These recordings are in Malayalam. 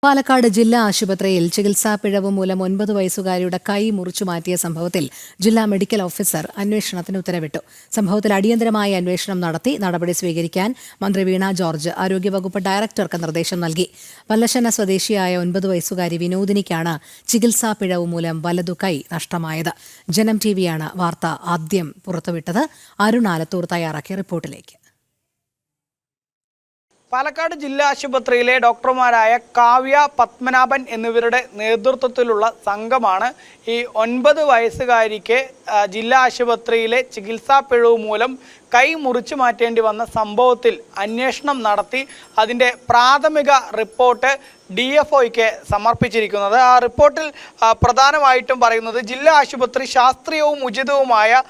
പാലക്കാട് ജില്ലാ ആശുപത്രിയിൽ ചികിത്സാ പിഴവ് മൂലം 9 വയസ്സുകാരിയുടെ കൈ മുറിച്ചുമാറ്റിയ സംഭവത്തിൽ ജില്ലാ മെഡിക്കൽ ഓഫീസർ അന്വേഷണത്തിന് ഉത്തരവിട്ടു. സംഭവത്തിൽ അടിയന്തരമായ അന്വേഷണം നടത്തി നടപടി സ്വീകരിക്കാൻ മന്ത്രി വീണ ജോർജ് ആരോഗ്യവകുപ്പ് ഡയറക്ടർക്ക് നിർദ്ദേശം നൽകി. പല്ലശ്ശന സ്വദേശിയായ 9 വയസ്സുകാരി വിനോദിനിക്കാണ് ചികിത്സാ പിഴവ് മൂലം വലതു കൈ നഷ്ടമായത്. ജനം ടിവിയാണ് വാർത്ത ആദ്യം പുറത്തുവിട്ടത്. അരുൺ ആലത്തൂർ തയ്യാറാക്കിയ റിപ്പോർട്ടിലേക്ക്. പാലക്കാട് ജില്ലാ ആശുപത്രിയിലെ ഡോക്ടർമാരായ കാവ്യ, പത്മനാഭൻ എന്നിവരുടെ നേതൃത്വത്തിലുള്ള സംഘമാണ് ഈ 9 വയസ്സുകാരിക്ക് ജില്ലാ ആശുപത്രിയിലെ ചികിത്സാ പിഴവ് മൂലം കൈ മുറിച്ചു മാറ്റേണ്ടി വന്ന സംഭവത്തിൽ അന്വേഷണം നടത്തി അതിൻ്റെ പ്രാഥമിക റിപ്പോർട്ട് DFOയ്ക്ക് സമർപ്പിച്ചിരിക്കുന്നത്. ആ റിപ്പോർട്ടിൽ പ്രധാനമായിട്ടും പറയുന്നത് ജില്ലാ ആശുപത്രി ശാസ്ത്രീയവും ഉചിതവുമായ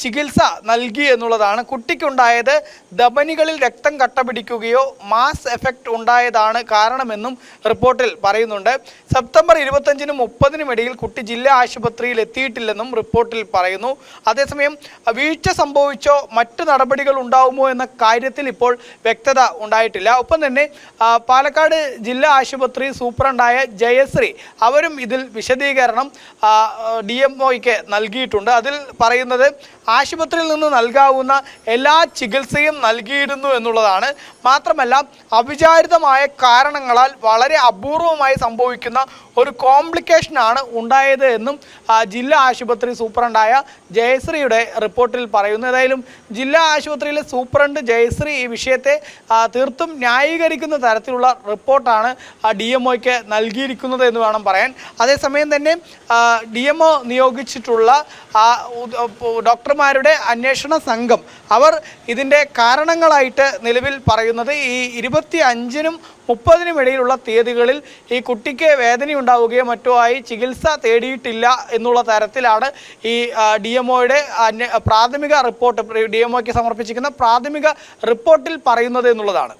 ചികിത്സ നൽകി എന്നുള്ളതാണ്. കുട്ടിക്കുണ്ടായത് ധമനികളിൽ രക്തം കട്ടപിടിക്കുകയോ മാസ് എഫക്റ്റ് ഉണ്ടായതാണ് കാരണമെന്നും റിപ്പോർട്ടിൽ പറയുന്നുണ്ട്. സെപ്റ്റംബർ 25-നും 30-നും ഇടയിൽ കുട്ടി ജില്ലാ ആശുപത്രിയിൽ എത്തിയിട്ടില്ലെന്നും റിപ്പോർട്ടിൽ പറയുന്നു. അതേസമയം വീഴ്ച സംഭവിച്ചോ മറ്റു നടപടികൾ ഉണ്ടാവുമോ എന്ന കാര്യത്തിൽ ഇപ്പോൾ വ്യക്തത ഉണ്ടായിട്ടില്ല. ഒപ്പം തന്നെ പാലക്കാട് ജില്ലാ ആശുപത്രി സൂപ്രണ്ടായ ജയശ്രീ അവരും ഇതിൽ വിശദീകരണം DMOയ്ക്ക് നൽകിയിട്ടുണ്ട്. അതിൽ പറയുന്നത് ആശുപത്രിയിൽ നിന്ന് നൽകാവുന്ന എല്ലാ ചികിത്സയും നൽകിയിരുന്നു എന്നുള്ളതാണ്. മാത്രമല്ല അവിചാരിതമായ കാരണങ്ങളാൽ വളരെ അപൂർവമായി സംഭവിക്കുന്ന ഒരു കോംപ്ലിക്കേഷനാണ് ഉണ്ടായത് എന്നും ജില്ലാ ആശുപത്രി സൂപ്രണ്ടായ ജയശ്രീയുടെ റിപ്പോർട്ടിൽ പറയുന്നു. ഏതായാലും ജില്ലാ ആശുപത്രിയിലെ സൂപ്രണ്ട് ജയശ്രീ ഈ വിഷയത്തെ തീർത്തും ന്യായീകരിക്കുന്ന തരത്തിലുള്ള റിപ്പോർട്ടാണ് DMOയ്ക്ക് നൽകിയിരിക്കുന്നത് എന്ന് വേണം പറയാൻ. അതേസമയം തന്നെ DMO നിയോഗിച്ചിട്ടുള്ള ഡോക്ടർമാരുടെ അന്വേഷണ സംഘം അവർ ഇതിൻ്റെ കാരണങ്ങളായിട്ട് നിലവിൽ പറയുന്നത് ഈ 25-നും 30-നും ഇടയിലുള്ള തീയതികളിൽ ഈ കുട്ടിക്ക് വേദനയുണ്ടാവുകയോ മറ്റോ ആയി ചികിത്സ തേടിയിട്ടില്ല എന്നുള്ള തരത്തിലാണ് ഈ DMOയുടെ പ്രാഥമിക റിപ്പോർട്ട് DMOയ്ക്ക് സമർപ്പിച്ചിരിക്കുന്ന പ്രാഥമിക റിപ്പോർട്ടിൽ പറയുന്നത് എന്നുള്ളതാണ്.